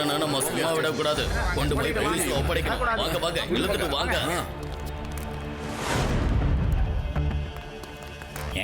திருடனை நம்ம சும்மா விடக்கூடாது. கொண்டு போய் போலீஸ்ல ஒப்படைக்கணும். வாங்க வாங்க, இழுத்துட்டு வாங்க.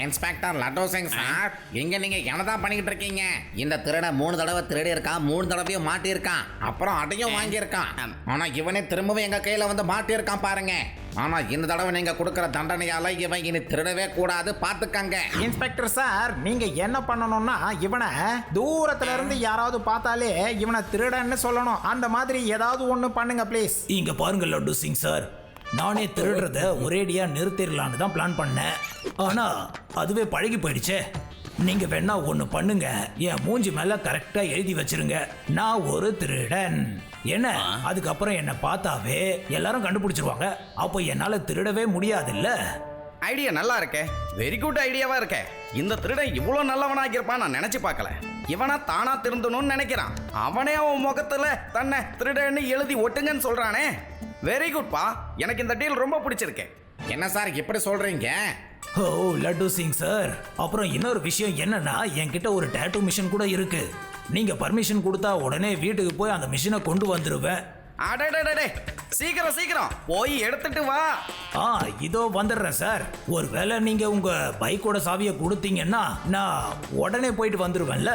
இன்ஸ்பெக்டர் லட்டு சிங் சார், இங்க நீங்க என்னதான் பண்ணிக்கிட்டு இருக்கீங்க? இந்த திருட 3 தடவை திருடி இருக்கான், 3 தடவையும் மாட்டியிருக்கான், அப்புறம் அடையும் வாங்கியிருக்கான். ஆனா இவனே திரும்பவும் எங்க கையில வந்து மாட்டியிருக்கான் பாருங்க. ஆனா இந்த தடவை நீங்க கொடுக்கிற தண்டனையால இவன் இனி திருடவே கூடாது, பாத்துக்கங்க. இன்ஸ்பெக்டர் சார், நீங்க என்ன பண்ணணும்னா இவனை தூரத்துல இருந்து யாராவது பார்த்தாலே இவனை திருடன்னு சொல்லணும். அந்த மாதிரி ஏதாவது ஒண்ணு பண்ணுங்க ப்ளீஸ். இங்க பாருங்க லட்டு சிங் சார், நானே திருடுறத ஒரேடியா நிறுத்திடலான்னு தான் பிளான் பண்ணேன். ஆனா அதுவே பழகி போயிடுச்சே. நீங்க வேணா ஒண்ணு பண்ணுங்க, என் மூஞ்சி மேல கரெக்டா எழுதி வச்சிருங்க, நான் ஒரு திருடன். என்ன அதுக்கப்புறம் என்ன பார்த்தாவே எல்லாரும் கண்டுபிடிச்சிருவாங்க. அப்போ என்னால திருடவே முடியாதுல்ல. ஐடியா நல்லா இருக்கே, வெரி குட் ஐடியாவா இருக்கே. இந்த திருடன் இவ்வளோ நல்லவனாக இருப்பான் நான் நினைச்சு பார்க்கல. இவனா தானா திருந்தணும்னு நினைக்கிறான். அவனே அவன் முகத்துல தன்னை திருடன்னு எழுதி ஒட்டுங்கன்னு சொல்றானே. வெரி குட்பா, எனக்கு இந்த டீல் ரொம்ப பிடிச்சிருக்கு. என்ன சார் இப்படி சொல்றீங்க? ஓ லட்டு சிங் சார், அப்புறம் இன்னொரு விஷயம் என்னன்னா, என்கிட்ட ஒரு டேட்டூ மிஷின் கூட இருக்கு. நீங்க பர்மிஷன் கொடுத்தா உடனே வீட்டுக்கு போய் அந்த மிஷினை கொண்டு வந்துருவேன். அடடடடே, சீக்கிரம் சீக்கிரம் போய் எடுத்துட்டு வா. இதோ வந்துடுறேன் சார். ஒருவேளை நீங்க உங்க பைக்கோட சாவியை கொடுத்தீங்கன்னா நான் உடனே போயிட்டு வந்துருவேன்ல.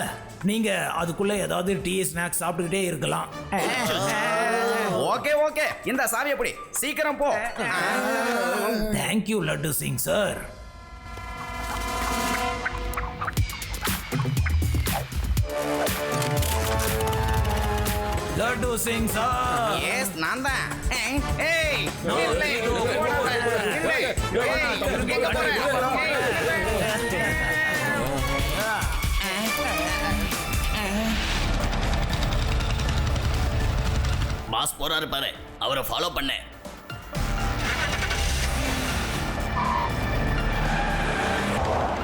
நீங்க அதுக்குள்ள ஏதாவது டீ ஸ்நாக்ஸ் சாப்பிட்டுக்கிட்டே இருக்கலாம். ஓகே ஓகே, இந்த சாவி எப்படி சீக்கிரம் போ. Thank you Laddu Singh sir. Laddu Singh sir. Yes, நான் தான். ஏய் பாஸ் போறாரு பாரு, அவரை ஃபாலோ பண்ண.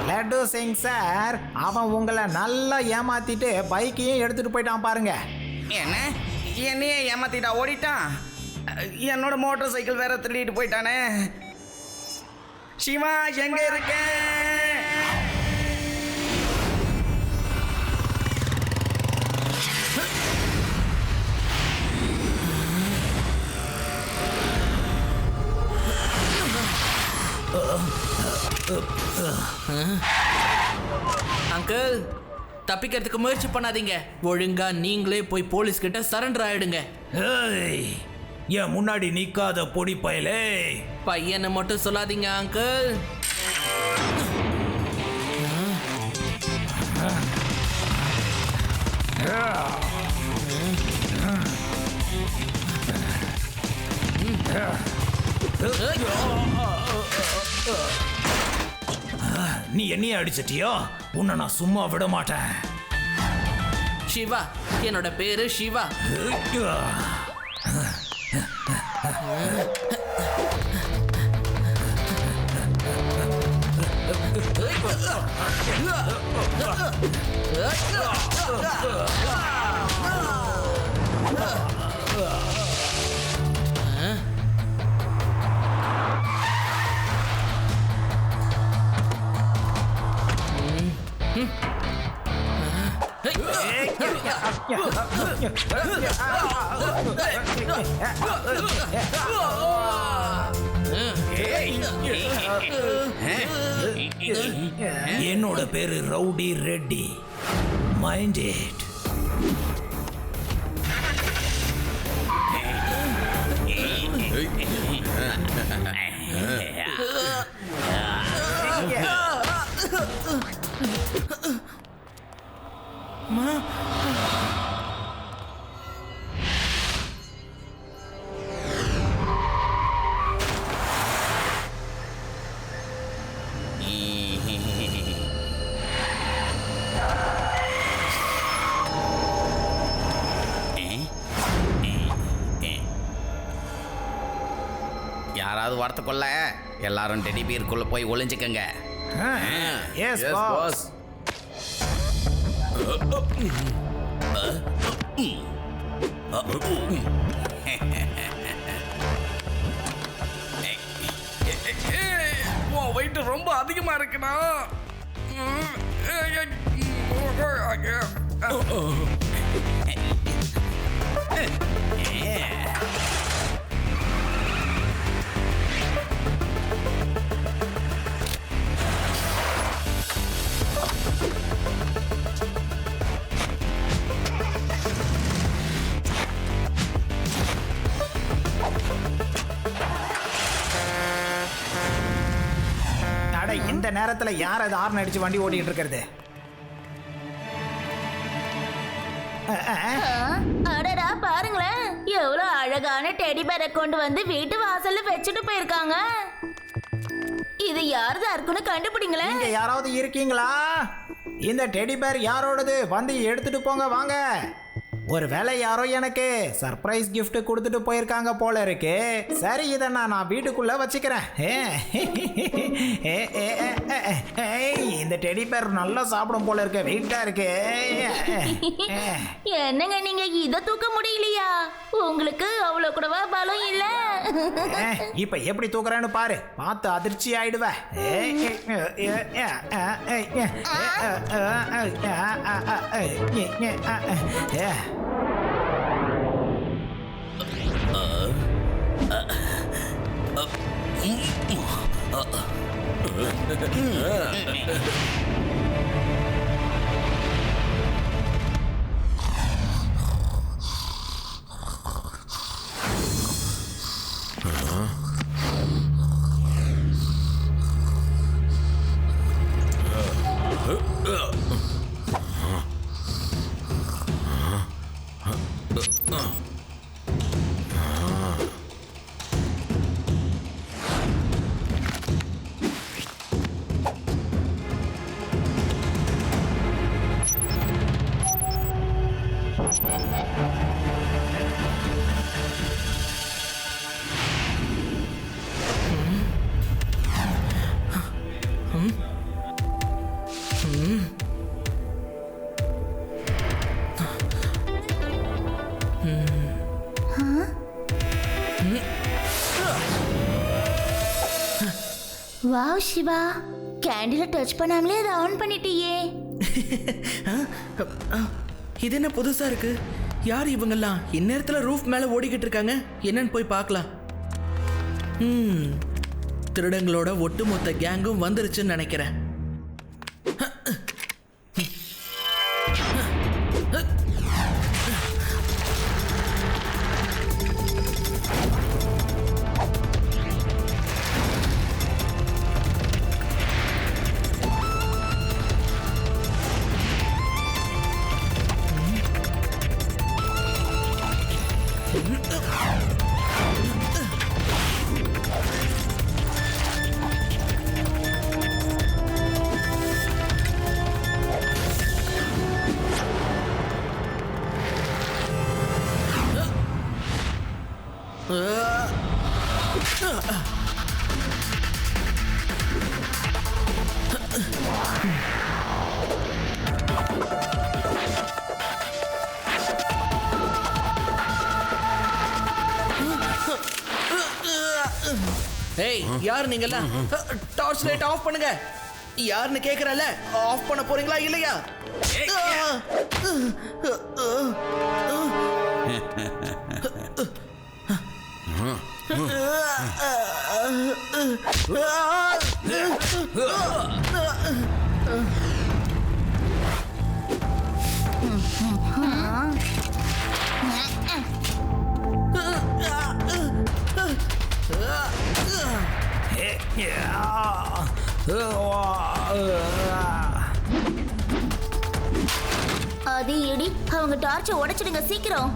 லட்டு சிங் சார், அவன் உங்களை நல்லா ஏமாத்திட்டு பைக்கையும் எடுத்துட்டு போயிட்டான் பாருங்க. என்ன, என்னையே ஏமாத்திட்டா ஓடிட்டான். என்னோட மோட்டார் சைக்கிள் வேற திருடிட்டு போயிட்டானே. சிவா எங்க இருக்க? அங்கிள், தப்பிக்கிறதுக்கு முயற்சி பண்ணாதீங்க. ஒழுங்கா நீங்களே போய் போலீஸ் கிட்ட சரண்டர் ஆயிடுங்க. ஏய், என் முன்னாடி நிக்காத பொடி பயலே. பையனை மட்டும் சொல்லாதீங்க அங்கிள். நீ என்னையே அடிச்சிட்டியோ? உன்னை நான் சும்மா விட மாட்டேன். சிவா, என்னோட பேரு சிவா. என்னோட பேரு ரவுடி ரெட்டி. Mind it. யாராவது வரத்துக்குள்ள எல்லாரும் டெடி பீருக்குள்ள போய் ஒளிஞ்சுக்கங்க. S pass. வெயிட் ரொம்ப அதிகமா இருக்குண்ணா. நேரத்துல யார் அது ஹார்ன் அடிச்சு வண்டி ஓட்டிட்டு இருக்கிறது? அடடா பாருங்களேன், எவ்வளவு அழகான டெடி பேரை கொண்டு வந்து வீட்டு வாசல்ல வச்சுட்டு போயிருக்காங்க. இது யாருதா இருக்குன்னு கண்டுபிடிங்களேன். இங்க யாராவது இருக்கீங்களா? இந்த டெடி பேர் யாரோடது? வந்து எடுத்துட்டு போங்க வாங்க. ஒருவேளை யாரோ எனக்கு சர்ப்ரைஸ் gift கொடுத்துட்டு போயிருக்காங்க போல இருக்கு. சரி, இதை நான் வீட்டுக்குள்ள வச்சுக்கிறேன். இந்த டெடி பேர் நல்லா சாப்பிடும் போல இருக்கு. வெயிட்டா இருக்கு. என்னங்க நீங்க இத தூக்க முடியலையா? உங்களுக்கு அவ்வளவு கூடவா பலம் இல்ல? இப்ப எப்படி தூக்குறேன்னு பாரு. பார்த்து அதிர்ச்சி ஆயிடுவ. வாவ் சிவா, கேண்டில டச் பண்ணாமலே அதை ஆன் பண்ணிட்டியே. இது என்ன புதுசா இருக்கு? யார் இவங்கெல்லாம்? இந்நேரத்துல ரூஃப் மேல ஓடிக்கிட்டு இருக்காங்க. என்னன்னு போய் பார்க்கலாம். திருடங்களோட ஒட்டுமொத்த கேங்கும் வந்துருச்சுன்னு நினைக்கிறேன். ஏய், யார் நீங்கெல்லாம்? டார்ச் லைட் ஆஃப் பண்ணுங்க. யாருன்னு கேக்குறல? ஆஃப் பண்ண போறீங்களா இல்லையா? அது எடி, அவங்க டார்ச்சை உடைச்சிடுங்க சீக்கிரம்.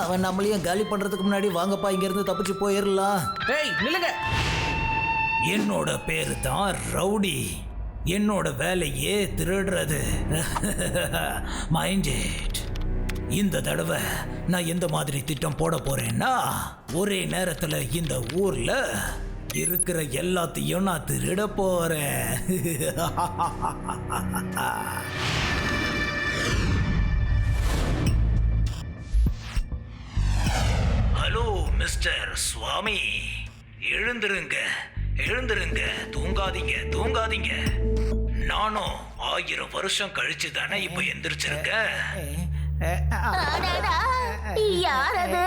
அவன் நம்மளையும் காலி பண்றதுக்கு முன்னாடி வாங்கப்பா இங்க இருந்து தப்பிச்சு போயிடலாம். ஏய் நில்லுங்க. என்னோட பேரு தான் ரவுடி. என்னோட வேலையே திருடுறது. Mind it. இந்த தடவை நான் எந்த மாதிரி திட்டம் போட போறேன்னா, ஒரே நேரத்துல இந்த ஊர்ல இருக்கிற எல்லாத்தையும் நான் திருட போறேன். ஹலோ மிஸ்டர் சுவாமி, எழுந்திருங்க, எழுந்திருங்க, தூங்காதீங்க, தூங்காதீங்க. நானும் 1000 வருஷம் கழிச்சு தானே இப்ப எந்திரிச்சிருக்கேன். அடடா, யார் அது?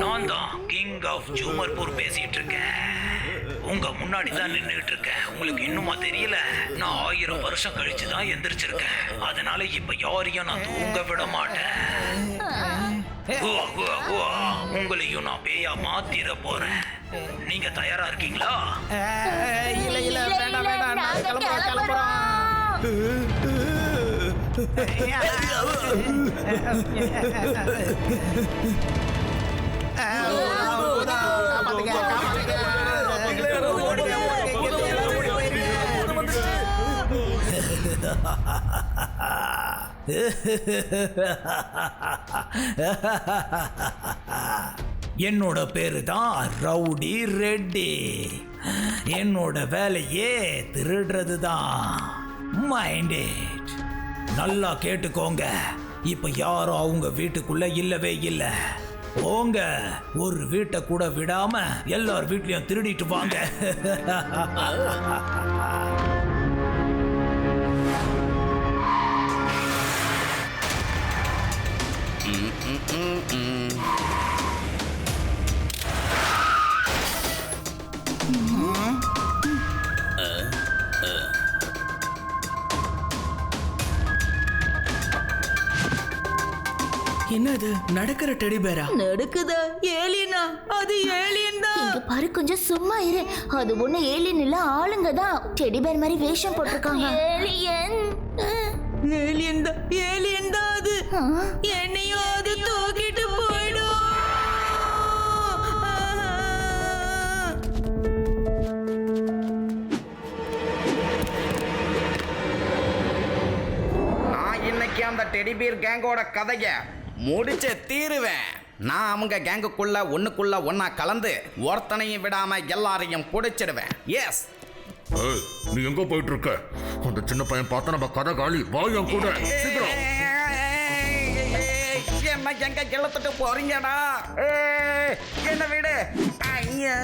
நான் தான் கிங் ஆஃப் ஜூமர்பூர் பேசிட்டு இருக்கேன். உங்க முன்னாடி தான் நின்றுட்டு இருக்கேன். உங்களுக்கு இன்னுமா தெரியல? நான் 1000 வருஷம் கழிச்சு தான் எந்திரிச்சிருக்கேன். அதனால இப்ப யாரையும் நான் தூங்க விட மாட்டேன். உவா, உவா, உவா. உங்களையும் நான் பேயா மாத்திர போறேன். நீங்க தயாரா இருக்கீங்களா? இல்ல வேண்டாம் வேண்டாம், நாங்க கிளம்புறோம். என்னோட பேரு தான் ரவுடி ரெட்டி. என்னோட வேலையே திருடுறது தான். Mind it. நல்லா கேட்டுக்கோங்க. இப்ப யாரும் அவங்க வீட்டுக்குள்ள இல்லவே இல்லை. போங்க, ஒரு வீட்டை கூட விடாம எல்லார் வீட்லயும் திருடிட்டு வாங்க. என்ன இது நடக்கிற டெடி பேரா? நடக்குதா? ஏலியனா? அது ஏலியன் தான். இங்க பாரு, கொஞ்சம் சும்மா இரு. அது ஒண்ணு ஏலியன் இல்ல, ஆளுங்க தான். டெடி பேர் மாதிரி வேஷம் போட்டிருக்காங்க. ஏலியன் ஏலியன் தான், ஏலியன் தான் அது. என்னையும் அது தூக்கிட்டு போயிடும். நான் இன்னைக்கு அந்த டெடிபீர் கேங்கோட கதைய முடிச்சே தீருவேன். நான் அவங்க கேங்குக்குள்ள ஒண்ணா கலந்து ஒருத்தனையும் விடாம எல்லாரையும் புடிச்சிடுவேன். எஸ். ஏய், நீ எங்க போயிட்டு இருக்க? அந்த சின்ன பையன் பார்த்தா நம்ம கதை காலி. வாயம் கூட சீக்கிரம். என்ன எங்க கிளத்துட்டு போறீங்கடா? என்ன விடு. ஐயா,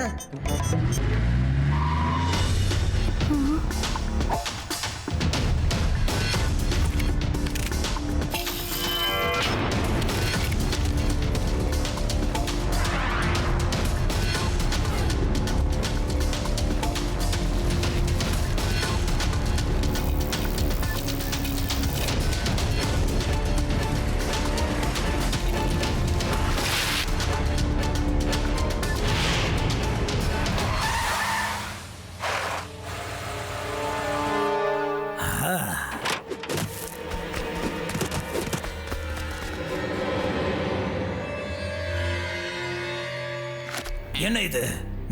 என்ன இது?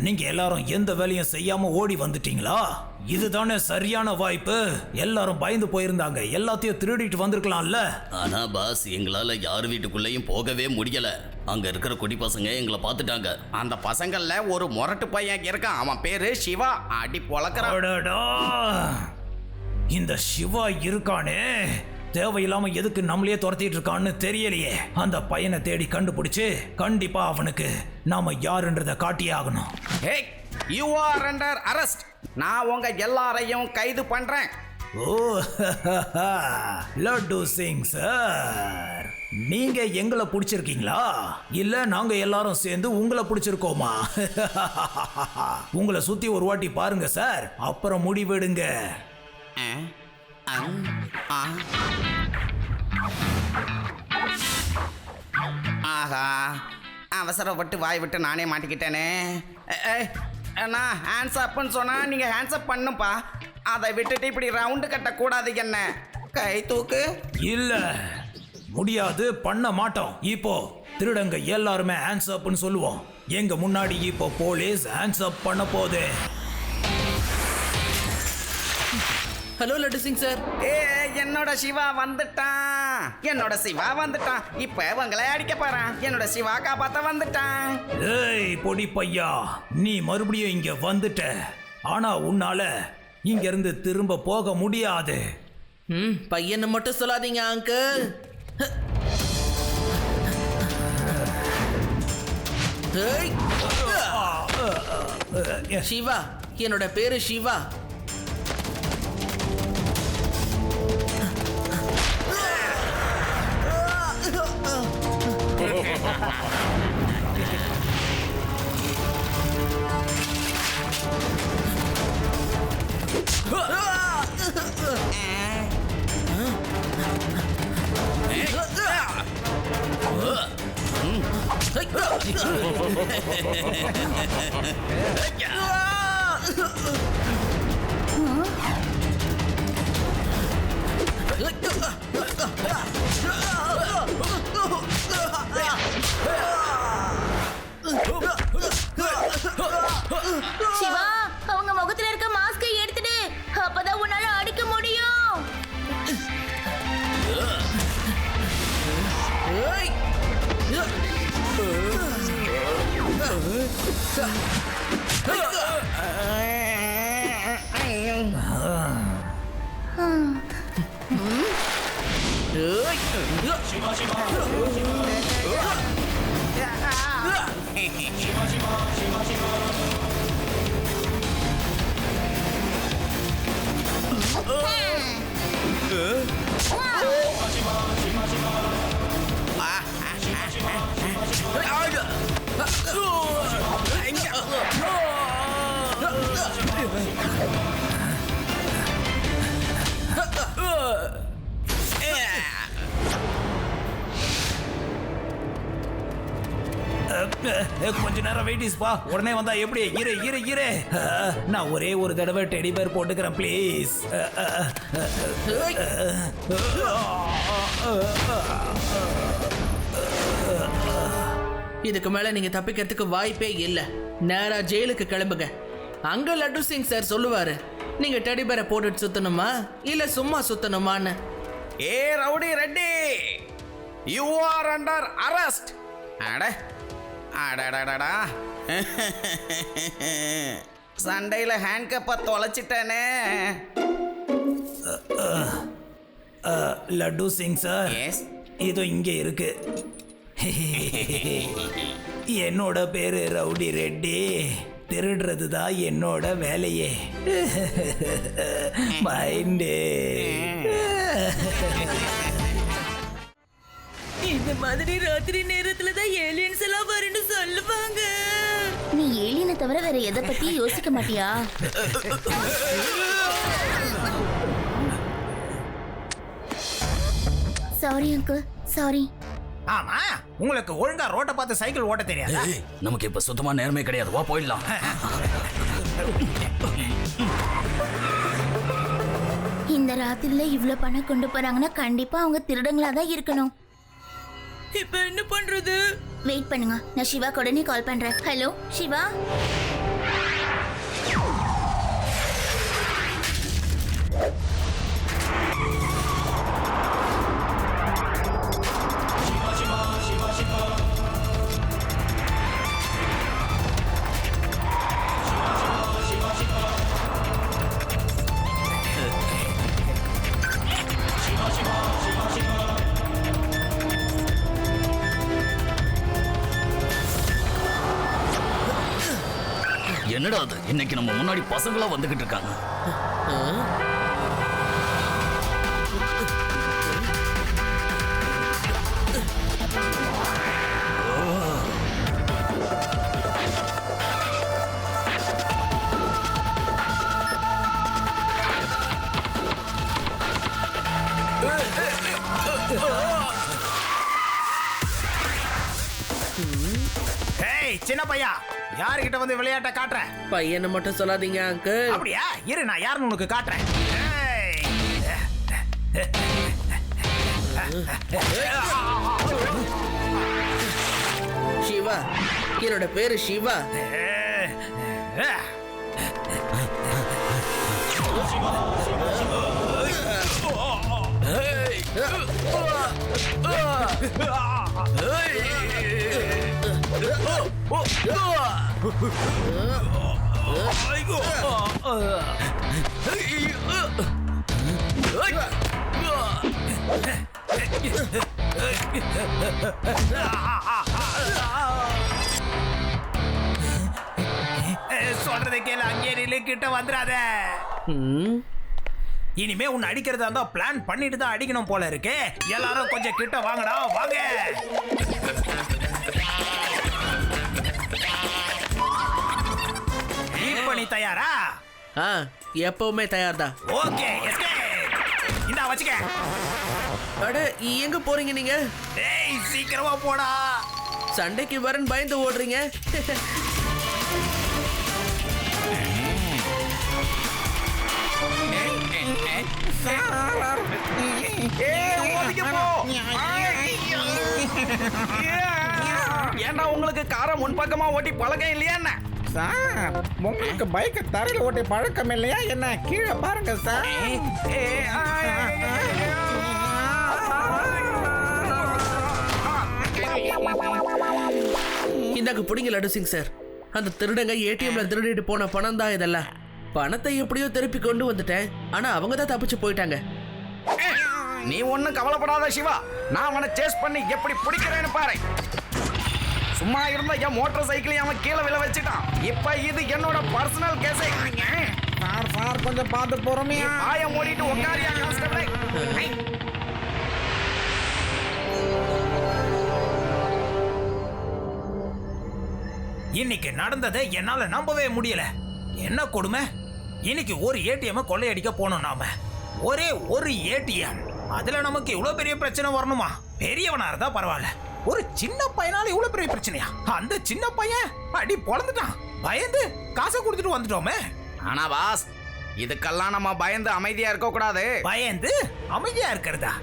நீங்க எல்லாரும் எந்த வேலையும் செய்யாம ஓடி வந்துட்டீங்களா? இதுதானே சரியான வாய்ப்பு. எல்லாரும் பயந்து போயிருந்தாங்க. எல்லாத்தையும் திருடிட்டு வந்திருக்கலாம்ல. ஆனா பாஸ், எங்களால யார் வீட்டுக்குள்ளேயும் போகவே முடியல. அங்க இருக்கிற குடி பசங்க எங்களை பார்த்துட்டாங்க. அந்த பசங்கள்ல ஒரு முரட்டு பையன் இருக்கான். அவன் பேரு சிவா. அடி பொளக்கறான். அடடா! இந்த சிவா இருக்கானே, தேவையில்லாம எதுக்கு நம்மளையே துரத்திட்டு இருக்கான்னு தெரியலையே. அந்த பையனை தேடி கண்டுபிடிச்சு கண்டிப்பா அவனுக்கு நாம யாருன்றத காட்டியே ஆகணும். Hey, you are under arrest. நான் உங்க எல்லாரையும் கைது பண்றேன். ஓ, லட்டு சிங் சார், நீங்க எங்களை பிடிச்சிருக்கீங்களா இல்ல நாங்க எல்லாரும் சேர்ந்து உங்களை பிடிச்சிருக்கோமா? உங்களை சுத்தி ஒரு வாட்டி பாருங்க சார், அப்புறம் முடிவெடுங்க. ஆஹா, அவசரப்பட்டு வாய் விட்டு நானே மாட்டிக்கிட்டேனே. நான் ஹேண்ட்ஸ் அப்னு சொன்னா நீங்க ஹேண்ட்ஸ் அப் பண்ணுப்பா. அதை விட்டுட்டு இப்படி ரவுண்டு கட்டக்கூடாது. என்ன கை தூக்கு. இல்ல, முடியாது, பண்ண மாட்டோம். இப்போ திருடங்க எல்லாருமே ஹேண்ட்ஸ் அப்னு சொல்லுவோம். எங்க முன்னாடி இப்போ போலீஸ் ஹேண்ட்ஸ் அப் பண்ண போகுது. Hello laddu Singh sir. என்னோட சிவா வந்துட்டான். என்னோட சிவா வந்துட்டான். இப்ப உங்களை அடிக்க போறான். என்னோட சிவா காப்பாத்த வந்துட்டான். ஏய் பொடி பையா, நீ மறுபடியும் இங்க வந்துட்ட. ஆனா உன்னால இங்க இருந்து திரும்ப போக முடியாது. பையனை மட்டும் சொல்லாதீங்க அங்கிள். ஏய். சிவா, என்னோட பேரு சிவா. சிவா, அவங்க முகத்துல இருக்க மாஸ்கை எடுத்துடு, அப்பதான் உன்னால அடிக்க முடியும். ஏய். கொஞ்ச நேரம் வெயிட்டிஸ் பா, உடனே வந்தா எப்படி? இரு இரு இரு, நான் ஒரே ஒரு தடவை டெடி பேர் போட்டுக்கிறேன் ப்ளீஸ். இதுக்கு மேல நீங்க தப்பிக்கிறதுக்கு வாய்ப்பே இல்ல. நேரா ஜெயிலுக்கு கிளம்புங்க. அங்க லட்டு சிங் சார் சொல்லுவாரு நீங்க டெடி பேரை போட்டுட்டு சுத்தணுமா இல்ல சும்மா சுத்தணுமான்னு. ஏ rowdy Reddy, you are under arrest. அட அடடடடா, சண்டையில் ஹேண்ட் கப்பை தொலைச்சிட்டேனே. லட்டு சிங் சார், எஸ், இதோ இங்க இருக்கு. என்னோட பேரு ரவுடி ரெட்டி. திருடுறது தான் என்னோட வேலையே. மைண்டே. இந்த மாதிரி ராத்திரி நேரத்துல தான் ஏலியன்ஸ் எல்லாம் வரும்னு சொல்லுவாங்க. நீ ஏலியனை தவிர வேற எதை பத்தி யோசிக்க மாட்டியா? Sorry uncle, sorry. ஆமா, உங்களுக்கு ஒழுங்கா ரோட்டை பார்த்து சைக்கிள் ஓட்ட தெரியாதா? நமக்கு இப்ப சுத்தமா நேரமே கிடையாது, வா போயிடலாம். இந்த ராத்திரில இவ்ளோ பணம் கொண்டு போறாங்கன்னா கண்டிப்பா அவங்க திருடங்களா தான் இருக்கணும். இப்ப என்ன பண்றது? வெயிட் பண்ணுங்க, நான் சிவா உடனே கால் பண்றேன். ஹலோ சிவா. என்னடா அது, இன்னைக்கு நம்ம முன்னாடி பசங்களா வந்துகிட்டு இருக்காங்க. ஏய் சின்ன பையா, யாருகிட்ட வந்து விளையாட்ட காட்டுற? பையனை மட்டும் சொல்லாதீங்க அங்கிள். அப்படியா? இரு, நான் யாருன்னு உனக்கு காட்டுறேன். ஏய். சிவா, என்னோட பேரு சிவா. சொல்றதை கேளு, அங்கே நில்லு, கிட்ட வந்துடாத. ம், இனிமே உன்னை அடிக்கிறதா இருந்தா பிளான் பண்ணிட்டு தான் அடிக்கணும் போல இருக்கு. எல்லாரும் கொஞ்சம் கிட்ட வாங்கடா, வாங்க. இப்ப நீ தயாரா? ஆ எப்பவுமே தயார்தான். ஓகே, இந்தா வச்சுக்க. அட எங்க போறீங்க நீங்க? டேய் சீக்கிரமா போடா. சண்டைக்கு வரேன் பயந்து ஓடுறீங்க. ஏன்டா உங்களுக்கு காரை முன்பக்கமா ஓட்டி பழக்கம் இல்லையா என்ன? சார் உங்களுக்கு பைக்கை தரையில் ஓட்டி பழக்கம் இல்லையா என்ன? கீழே பாருங்க சார். இந்தாங்க பிடிங்க லட்டு சிங் சார். அந்த திருடங்க ஏடிஎம்ல திருடிட்டு போன பணம் தான் இதெல்லாம். பணத்தை எப்படியோ திருப்பி கொண்டு வந்துட்டேன். ஆனா அவங்க தான் தப்பிச்சு போயிட்டாங்க. நீ ஒண்ணும் கவலைப்படாத சிவா, நான் அவனை சேஸ் பண்ணி எப்படி பிடிக்கிறேன்னு பாரு. சும்மா இருந்த என் மோட்டார் சைக்கிளையும் அவன் கீழே விழ வச்சுட்டான். இப்ப இது என்னோட பர்சனல் கேஸை. சார் கொஞ்சம் பார்த்து பொறுமையா. ஆய மூடிட்டு உட்காரியா கான்ஸ்டபிளே. இன்னைக்கு நடந்ததை என்னால நம்பவே முடியல. என்ன கொடுமை! இன்னைக்கு ஒரு ஏடிஎம் கொள்ளையடிக்க போனோம் நாம. ஒரே ஒரு ஏடிஎம், அதுல நமக்கு இவ்வளவு பெரிய பிரச்சனை வரணுமா? பெரியவனா இருந்தா பரவாயில்ல, ஒரு சின்ன பையனால இவ்வளவு பெரிய பிரச்சனையா? அந்த சின்ன பையன் அடி பொழந்துட்டான். பயந்து காசை கொடுத்துட்டு வந்துட்டோமே. ஆனா பாஸ், இதுக்கெல்லாம் நம்ம பயந்து அமைதியா இருக்க கூடாது. பயந்து அமைதியா இருக்கிறதா?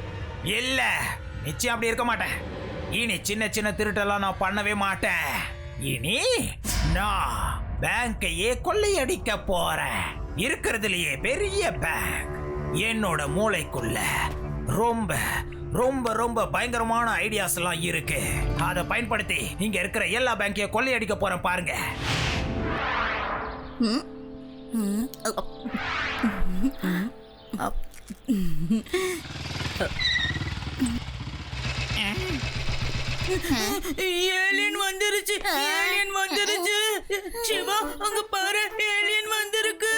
இல்ல, நிச்சயம் அப்படி இருக்க மாட்டேன். இனி சின்ன சின்ன திருட்டெல்லாம் நான் பண்ணவே மாட்டேன். இனி நான் பேங்கையே கொள்ளையடிக்க போறேன். இருக்கிறதுலயே பெரிய பேங்க். என்னோட மூளைக்குள்ள ரொம்ப ரொம்ப ரொம்ப பயங்கரமான ஐடியாஸ் எல்லாம் இருக்கு. அதை பயன்படுத்தி இங்க இருக்கிற எல்லா பேங்கையும் கொள்ளையடிக்க போறேன் பாருங்க. ஏலியன் வந்துருச்சு, ஏலியன் வந்துருச்சு. சிவா அங்க பாரு, ஏலியன் வந்திருக்கு.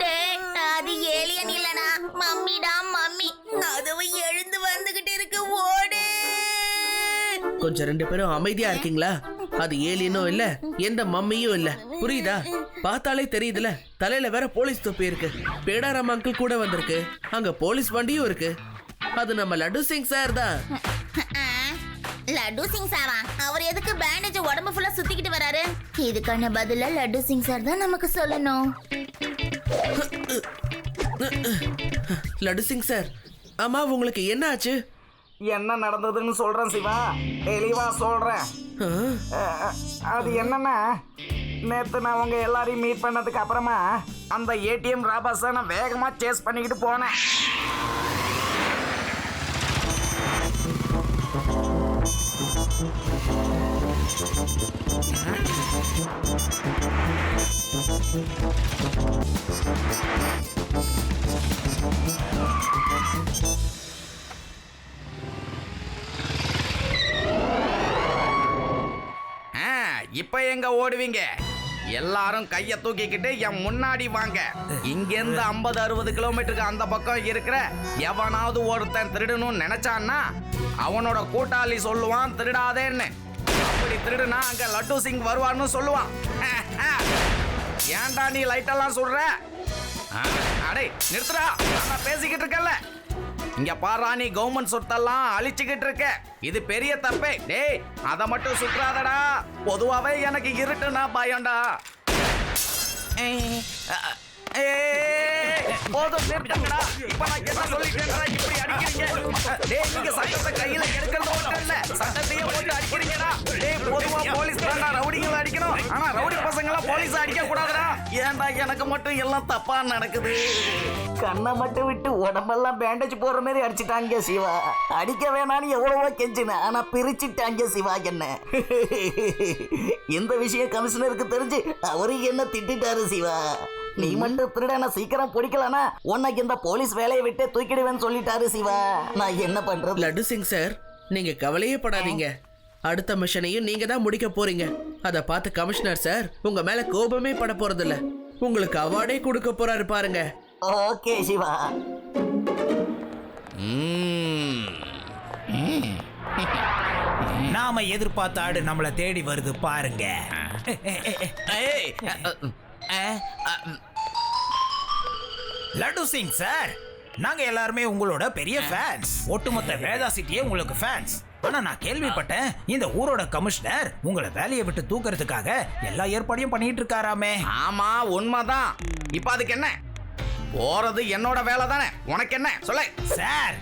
டேய், அது ஏலியன் இல்லடா, மம்மிடா மம்மி. அதுவும் எழுந்து வந்துகிட்டு இருக்கு, ஓடு. கொஞ்சம் ரெண்டு பேரும் அமைதியா இருக்கீங்களா? அது ஏலியனும் இல்ல, எந்த மம்மியும் இல்ல. புரியுதா? பார்த்தாலே தெரியுதுல. தலையில வேற போலீஸ் தொப்பி இருக்கு. பேடாராம் அங்கிள் கூட வந்திருக்கு. அங்க போலீஸ் வண்டியும் இருக்கு. அது நம்ம லட்டு சிங் சார் தான். லட்டு சிங் சாரா? அவர் எதுக்கு பேண்டேஜ் உடம்பு ஃபுல்லா சுத்திக்கிட்டு வராரு? இதுக்கான பதில லட்டு சிங் சார் தான் நமக்கு சொல்லணும். லட்டு சிங் சார், ஆமா உங்களுக்கு என்ன ஆச்சு? என்ன நடந்ததுன்னு சொல்றேன் சிவா, தெளிவா சொல்றேன். அது என்னன்னா, நேத்து நான் உங்க எல்லாரையும் மீட் பண்ணதுக்கு அப்புறமா அந்த ஏடிஎம் ராபர்ஸை நான் வேகமா சேஸ் பண்ணிக்கிட்டு போனேன். இப்ப எங்க ஓடுவீங்க? எல்லாரும் கைய தூக்கிக்கிட்டு என் முன்னாடி வாங்க. இங்கிருந்து 50-60 கிலோமீட்டருக்கு அந்த பக்கம் இருக்கிற எவனாவது ஒருத்தன் திருடணும்னு நினைச்சான்னா அவனோட கூட்டாளி சொல்லுவான் திருடாதேன்னு. அப்படி திருடுனா அங்க லட்டு சிங் வருவான்னு சொல்லுவான். ஏன்டா நீ லைட்டெல்லாம் சுடுற? அடே நிறுத்துடா, நான் பேசிக்கிட்டு இருக்கல. இங்க பாரா, நீ கவர்மெண்ட் சொத்தெல்லாம் அழிச்சுக்கிட்டு இருக்க. இது பெரிய தப்பே. டேய், அதை மட்டும் சுற்றாதடா. பொதுவாவே எனக்கு இருட்டுனா பயம்டா. போதும் நிறுத்துங்கடா. இப்ப நான் என்ன சொல்லிட்டேன்டா இப்படி அடிக்கிறீங்க? டேய், நீங்க சட்டத்தை கையில எடுக்கிறது மட்டும் இல்ல, சட்டத்தையே போட்டு அடிக்கிறீங்கடா. டேய், பொதுவா போலீஸ் தான் ரவுடிங்களை அடிக்கணும். ஆனா ரவுடி பசங்க எல்லாம் போலீஸ் அடிக்க கூடாதுடா. ஏன்டா எனக்கு மட்டும் எல்லாம் தப்பா நடக்குது? கண்ணை மட்டும் விட்டு உடம்பெல்லாம் பேண்டேஜ் போடுற மாதிரி அடிச்சுட்டாங்க சிவா. அடிக்க வேணான்னு எவ்வளவோ கெஞ்சின, ஆனா பிரிச்சுட்டாங்க சிவா என்ன. இந்த விஷயம் கமிஷனருக்கு தெரிஞ்சு அவரு என்ன திட்டாரு சிவா. நீ மட்டும் திருடன சீக்கிரம் பிடிக்கலனா உனக்கு இந்த போலீஸ் வேலையை விட்டு தூக்கிடுவேன்னு சொல்லிட்டாரு சிவா. நான் என்ன பண்றது? லட்டு சிங் சார், நீங்க கவலையே படாதீங்க. அடுத்த மிஷனையும் நீங்க தான் முடிக்க போறீங்க. அதை பார்த்து கமிஷனர் சார் உங்க மேல கோபமே பட போறதில்ல, உங்களுக்கு அவார்டே கொடுக்க போறாரு பாருங்க. ஓகே சிவா. நாம எதிர்பார்த்த ஆடு நம்மளை தேடி வருது பாருங்க. லட்டு சிங் சார், நாங்க எல்லாருமே உங்களோட பெரிய ஃபேன்ஸ். ஒட்டுமொத்த வேதா சிட்டியே உங்களுக்கு ஃபேன்ஸ். ஆனா நான் கேள்விப்பட்டேன் இந்த ஊரோட கமிஷனர் உங்களை வேலையை விட்டு தூக்குறதுக்காக எல்லா ஏற்பாடையும் பண்ணிட்டு இருக்காராமே. ஆமா, உண்மைதான். இப்ப அதுக்கு என்ன? போறது என்னோட வேலை தானே, உனக்கு என்ன சொல்ல? சார்,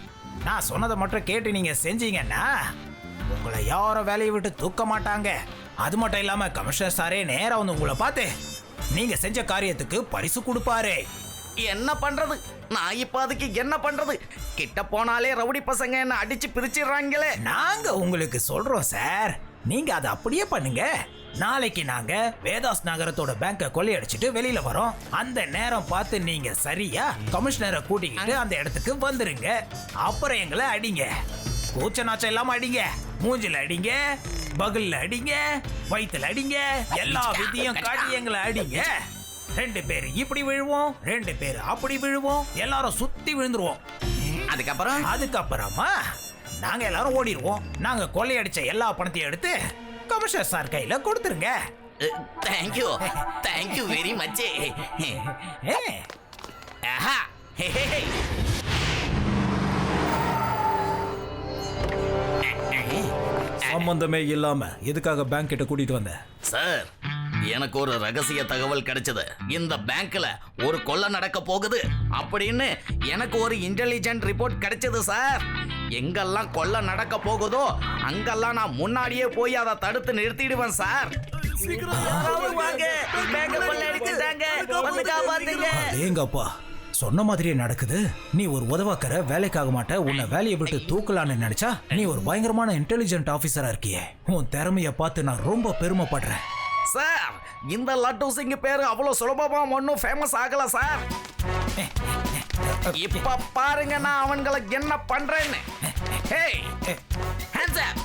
நான் சொன்னதை மட்டும் கேட்டு நீங்க செஞ்சீங்கன்னா உங்களை யாரும் வேலையை விட்டு தூக்க மாட்டாங்க. அது மட்டும் இல்லாம கமிஷனர் சாரே நேரா வந்து உங்களை பார்த்து நீங்க செஞ்ச காரியத்துக்கு பரிசு கொடுப்பாரு. என்ன பண்றது? நான் இப்ப அதுக்கு என்ன பண்றது? கிட்ட போனாலே ரவுடி பசங்க என்ன அடிச்சு பிரிச்சிடுறாங்களே. நாங்க உங்களுக்கு சொல்றோம் சார், நீங்க அதை அப்படியே பண்ணுங்க. நாளைக்கு நாங்க வேதாஸ் நகரத்தோட பேங்கை கொள்ளையடிச்சிட்டு வெளியில வரோம். அந்த நேரம் பார்த்து நீங்க சரியா கமிஷனரை கூட்டிக்கிட்டு அந்த இடத்துக்கு வந்துருங்க. அப்புறம் எங்களை அடிங்க, கூச்ச நாச்சம் இல்லாம அடிங்க. மூஞ்சில அடிங்க, பகல்ல அடிங்க, வயித்துல அடிங்க, எல்லா விதியும் காட்டி எங்களை அடிங்க. 2 பேர் இப்படி விழுவோம், 2 பேர் அப்படி விழுவோம், எல்லாரும் சுத்தி விழுந்துருவோம். அதுக்கப்புறமா நாங்க எல்லாரும் ஓடிடுவோம். நாங்க கொள்ளையடிச்ச எல்லா பணத்தையும் எடுத்து கமிஷனர் சார் கையில கொடுத்துருங்க. Thank you, thank you very much. சம்பந்தமே இல்லாம எதுக்காக பேங்க் கிட்ட கூட்டிட்டு வந்த? சார், எனக்கு ஒரு ரகசிய தகவல் கிடைச்சது. இந்த பேங்க்ல ஒரு கொள்ளை நடக்க போகுது அப்படின்னு எனக்கு ஒரு இன்டெலிஜென்ட் ரிப்போர்ட் கிடைச்சது சார். எங்கெல்லாம் கொள்ளை நடக்க போகுதோ அங்கெல்லாம் நான் முன்னாடியே போய் அதை தடுத்து நிறுத்திடுவேன் சார். ஏங்கப்பா, சொன்ன மாதிரியே நடக்குது. நீ ஒரு உதவாக்கற, வேலைக்காக மாட்ட. உன்னை வேலையை விட்டு தூக்கலான்னு நினைச்சா நீ ஒரு பயங்கரமான இன்டெலிஜென்ட் ஆபீசரா இருக்கியே. உன் திறமைய பார்த்து நான் ரொம்ப பெருமைப்படுறேன் சார். இந்த லட்டு சிங் பேரு அவ்வளவு சுலபமா ஒன்னும் ஃபேமஸ் ஆகல சார். இப்ப பாருங்க நான் அவங்களை என்ன பண்றேன்னு.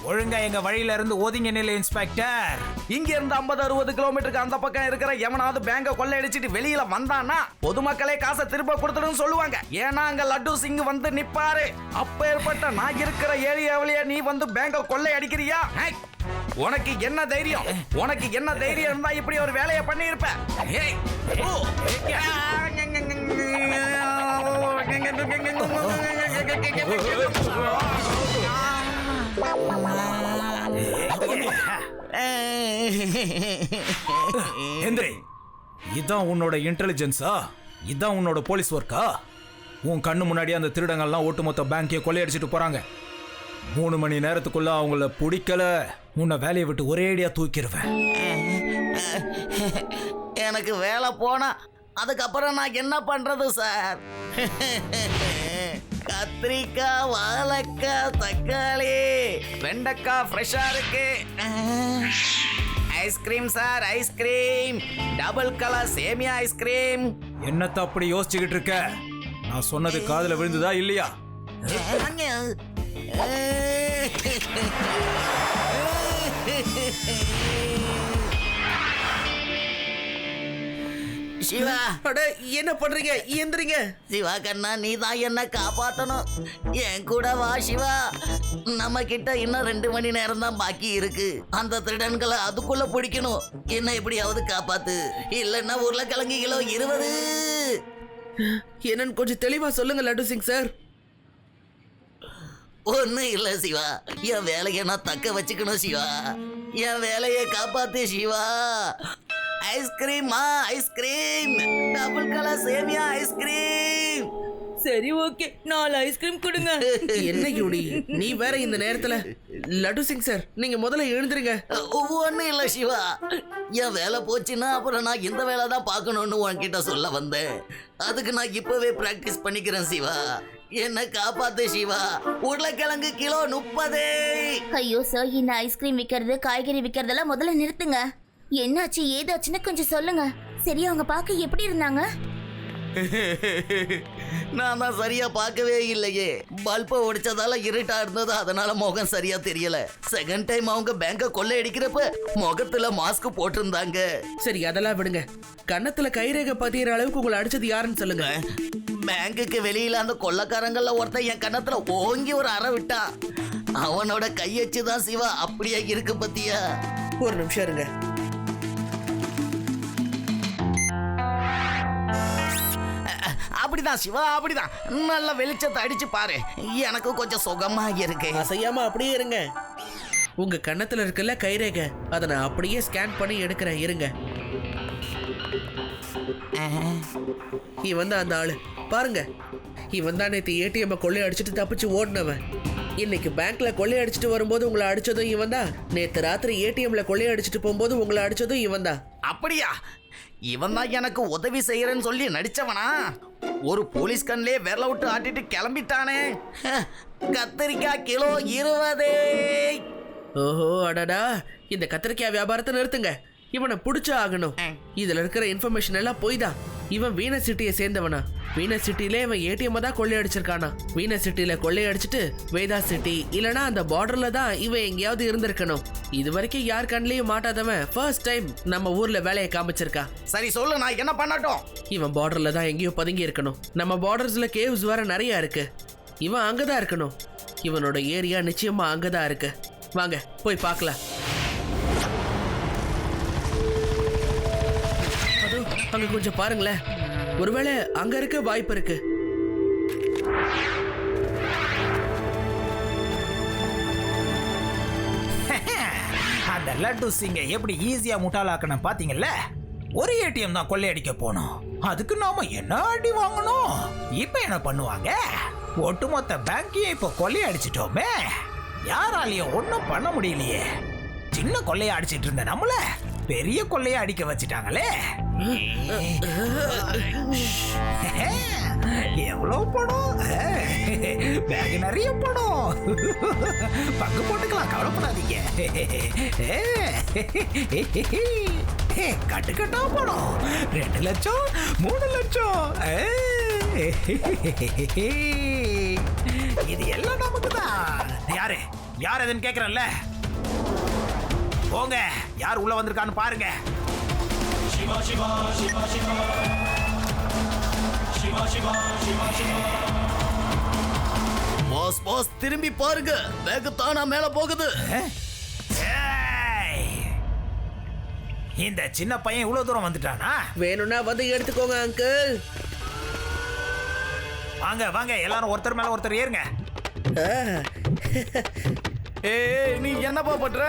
ஒழுங்கா எங்க வழியில இருந்து ஒதுங்க நிலை இன்ஸ்பெக்டர். இங்க இருந்து 50-60 கிலோமீட்டருக்கு அந்த பக்கம் இருக்கிற எவனாவது பேங்க கொள்ளையடிச்சிட்டு வெளியில வந்தானா பொதுமக்களே காசை திரும்ப கொடுத்துடும் சொல்லுவாங்க. ஏன்னா அங்க லட்டு சிங் வந்து நிப்பாரு. அப்பேற்பட்ட நான் இருக்கிற ஏரியாவிலேயே நீ வந்து பேங்க கொள்ளை அடிக்கிறியா? உனக்கு என்ன தைரியம்? உனக்கு என்ன தைரியம் இருந்தா இப்படி ஒரு வேலையை பண்ணி இருப்ப? இதான் உன்னோட இன்டெலிஜென்ஸா? இதான் உன்னோட போலீஸ் ஒர்க்கா? உன் கண்ணு முன்னாடி அந்த திருடங்கள்லாம் ஒட்டுமொத்த பேங்கே கொள்ளையடிச்சிட்டு போறாங்க. 3 மணி நேரத்துக்குள்ள அவங்கள பிடிக்கல, உன்னை வேலையை விட்டு ஒரேடியா தூக்கிடுவேன். எனக்கு வேலை போனா அதுக்கப்புறம் நான் என்ன பண்றது சார்? கத்திரிக்காய், வாழைக்காய், தக்காளி, வெண்டைக்காய் ஃப்ரெஷ்ஷா இருக்கு. Ice cream sir, ice cream, double colour சேமியா ஐஸ்கிரீம். என்னத்த அப்படி யோசிச்சுக்கிட்டு இருக்க? நான் சொன்னது காதுல விழுந்துதா இல்லையா? சிவா, என்ன பண்றீங்க? எந்திரிங்க. சிவா கண்ணா, நீ தான் என்ன காப்பாத்தணும். என் கூட வா சிவா. நம்ம கிட்ட இன்னும் 2 மணி நேரம் தான் பாக்கி இருக்கு. அந்த திருடன்களை அதுக்குள்ள பிடிக்கணும். என்ன எப்படியாவது காப்பாத்து, இல்லைன்னா உருளைக்கிழங்கு கிலோ 20. என்னன்னு கொஞ்சம் தெளிவா சொல்லுங்க லட்டு சிங் சார். ஒன்னும் இல்ல சிவா, என் வேலையை நான் தக்க வச்சுக்கணும் சிவா. என் வேலையை காப்பாத்து சிவா. ஐஸ்கிரீமா, ஐஸ்கிரீம், டபுள் கலர் சேமியா ஐஸ்கிரீம். சரி, ஓகே, 4 ஐஸ்கிரீம் கொடுங்க. என்ன யூடி, நீ வேற இந்த நேரத்துல? லட்டு சிங் சார், நீங்க முதல்ல எழுந்துருங்க. ஒன்னும் இல்ல சிவா, என் வேலை போச்சுன்னா அப்புறம் நான் இந்த வேலை தான் பார்க்கணும்னு உன்கிட்ட சொல்ல வந்தேன். அதுக்கு நான் இப்பவே பிராக்டிஸ் பண்ணிக்கிறேன் சிவா. என்ன காப்பாத்து சிவா. உருளைக்கிழங்கு கிலோ 30. ஐயோ சார், இந்த ஐஸ்கிரீம் விற்கிறது, காய்கறி விற்கிறதெல்லாம் முதல்ல நிறுத்துங்க. என்னாச்சு ஏதாச்சுன்னு கொஞ்சம் சொல்லுங்க. சரி, அவங்க பார்க்க எப்படி இருந்தாங்க? நான் தான் சரியா பார்க்கவே இல்லையே. பல்பை உடைச்சதால இருட்டா இருந்தது, அதனால முகம் சரியா தெரியல. செகண்ட் டைம் அவங்க பேங்க கொள்ளையடிக்கிறப்ப முகத்துல மாஸ்க் போட்டிருந்தாங்க. சரி அதெல்லாம் விடுங்க. கன்னத்துல கைரேகை பதிகிற அளவுக்கு உங்களை அடிச்சது யாருன்னு சொல்லுங்க. பேங்குக்கு வெளியில அந்த கொள்ளைக்காரங்கள்ல ஒருத்தன் என் கன்னத்துல ஓங்கி ஒரு அறை விட்டான். அவனோட கையச்சுதான் சிவா அப்படியே இருக்கு பத்தியா. ஒரு நிமிஷம் இருங்க. அப்படிதான் சிவா, அப்படிதான். நல்ல வெளிச்சத்தை அடிச்சு பாரு, எனக்கு கொஞ்சம் சுகமா இருக்கு. அசையாம அப்படியே இருங்க. உங்க கன்னத்துல இருக்குல்ல கைரேகை, அதை நான் அப்படியே ஸ்கேன் பண்ணி எடுக்கிறேன். இருங்க. இவன் தான் அந்த ஆளு. பாருங்க, இவன் தான் நேற்று ஏடிஎம் கொள்ளை அடிச்சுட்டு தப்பிச்சு ஓடினவன். இன்னைக்கு பேங்க்ல கொள்ளை அடிச்சுட்டு வரும்போது உங்களை அடிச்சதும் இவன் தான். நேற்று ராத்திரி ஏடிஎம்ல கொள்ளை அடிச்சுட்டு போகும்போது உங்களை அடிச்சதும் இவன் தான். அப்படியா? இவன் தான் எனக்கு உதவி செய்யறேன்னு சொல்லி நடிச்சவனா? ஒரு போலீஸ் கண்ணிலே விரல விட்டு ஆட்டிட்டு கிளம்பிட்டானே. கத்திரிக்காய் கிலோ 20. ஓஹோ, அடடா. இந்த கத்திரிக்காய் வியாபாரத்தை நிறுத்துங்க. இவனை பிடிச்சா ஆகணும். இதுல இருக்கிற இன்ஃபர்மேஷன் எல்லாம் போய் தான். இவன் வீனஸ் சிட்டியை சேர்ந்தவனா? வீனஸ் சிட்டில இவன் ஏடிஎம் தான் கொள்ளையடிச்சிருக்கானா? வீனஸ் சிட்டில கொள்ளையடிச்சிட்டு வேதா சிட்டி இல்லனா அந்த பார்டர்ல தான் இவன் எங்கேயாவது இருந்திருக்கணும். இது வரைக்கும் யார் கண்ணிலையும் மாட்டாதவன் ஃபர்ஸ்ட் டைம் நம்ம ஊர்ல வேலையை காமிச்சிருக்கா. சரி சொல்லு, நான் என்ன பண்ணட்டும்? இவன் பார்டர்ல தான் எங்கேயோ பதுங்கி இருக்கணும். நம்ம பார்டர்ஸ்ல கேவ்ஸ் வேற நிறைய இருக்கு. இவன் அங்கதான் இருக்கணும். இவனோட ஏரியா நிச்சயமா அங்கதான் இருக்கு. வாங்க போய் பார்க்கலாம். அங்க கொஞ்சம் பாருங்களேன். ஒருவேளை அங்க இருக்க வாய்ப்பு இருக்கு. அந்த லட்டு சிங்க எப்படி ஈஸியா முட்டாளாக்கணும் பாத்தீங்கல்ல. ஒரு ஏடிஎம் தான் கொள்ளையடிக்க போனோம், அதுக்கு நாம என்ன அடி வாங்கணும். இப்ப என்ன பண்ணுவாங்க? ஒட்டுமொத்த பேங்கையே இப்ப கொள்ளையடிச்சிட்டோமே. யாராலையும் ஒன்றும் பண்ண முடியலையே. சின்ன கொள்ளைய அடிச்சிட்டு இருந்த நம்மள பெரிய கொள்ளைய அடிக்க வச்சிட்டாங்களே. எவ்வளவு பணம்? பேக் நிறைய பணம். பங்கு போட்டுக்கலாம், கவலைப்படாதீங்க. கட்டு கட்டா பணம். 2 லட்சம் 3 லட்சம். இது எல்லாம் நமக்கு தான். யாரு யார் எதுன்னு கேக்குறல்ல. போங்க, யார் உள்ள வந்திருக்கான்னு பாருங்க. சிவா சிவா சிவா சிவா சிவா சிவா சிவா சிவா. பாஸ் பாஸ், திரும்பி பாருங்க, பேக் தானா மேல போகுது. இந்த சின்ன பையன் இவ்வளவு தூரம் வந்துட்டானா? வேணும்னா வந்து எடுத்துக்கோங்க அங்கிள். வாங்க வாங்க, எல்லாரும் ஒருத்தர் மேல ஒருத்தர் ஏறுங்க. ஏய், நீ என்னப்பா பண்ற?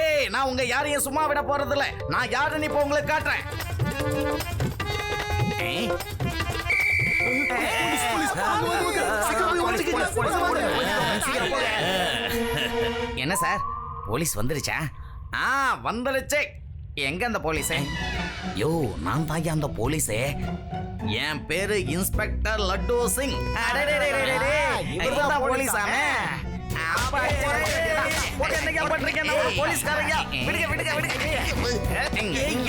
ஏய், நான் உங்க யாரையும் சும்மா விட போறதில்ல. நான் யாருன்னு இப்ப உங்களுக்கு காட்டுறேன். என்ன சார், போலீஸ் வந்துருச்சா? வந்துருச்சு. எங்க அந்த போலீஸே? யோ, நான் தான் அந்த போலீஸே. என் பேரு இன்ஸ்பெக்டர் லட்டு சிங். இவர்தான் போலீஸாமே.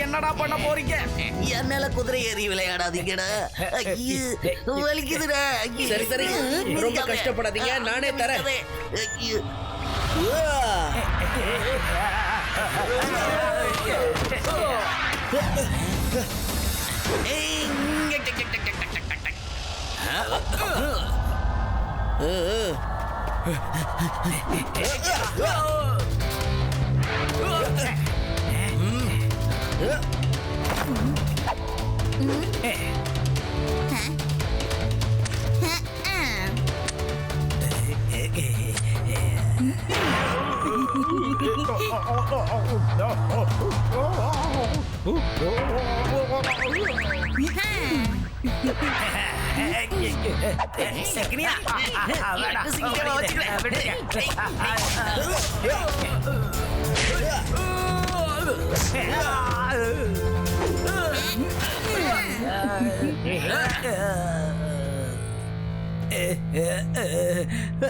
என்னடா பண்ண போறீங்க? என் மேல குதிரை ஏறி விளையாடாதீங்கடா. வலிக்குதுடா. சரி சரி, ரொம்ப கஷ்டப்படாதீங்க, நானே தரேன்.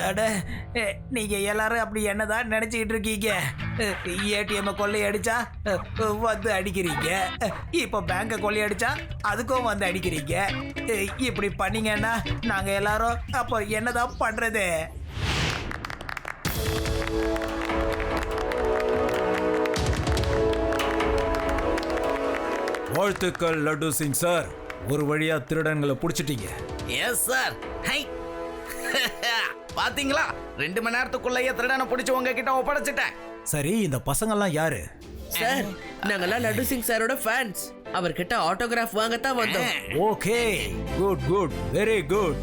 அட நீங்க எல்லாரும் அப்படி என்னதான் நினைச்சிட்டு இருக்கீங்க? ஏடிஎம் கொள்ளையடிச்சா வந்து அடிக்கிறீங்க, இப்போ பேங்க கொள்ளையடிச்சா அதுக்கும் வந்து அடிக்கிறீங்க. இப்படி பண்ணீங்கன்னா நாங்க எல்லாரும் அப்போ என்னதான் பண்றது? வாழ்த்துக்கள் லட்டு சிங் சார், ஒரு வழியா திருடன்களை புடிச்சிட்டீங்க. Yes sir. ஹை பாத்தீங்களா, 2 மணி நேரத்துக்குள்ளேயே திருடனை பிடிச்சி உங்ககிட்ட ஒப்படைச்சிட்டேன். சரி, இந்த பசங்கெல்லாம் யாரு? சார், நாங்கெல்லாம் லட்டு சிங் சாரோட ஃபேன்ஸ். அவர்கிட்ட ஆட்டோகிராஃப் வாங்கத்தான் வந்தோம். Okay, good good, very good.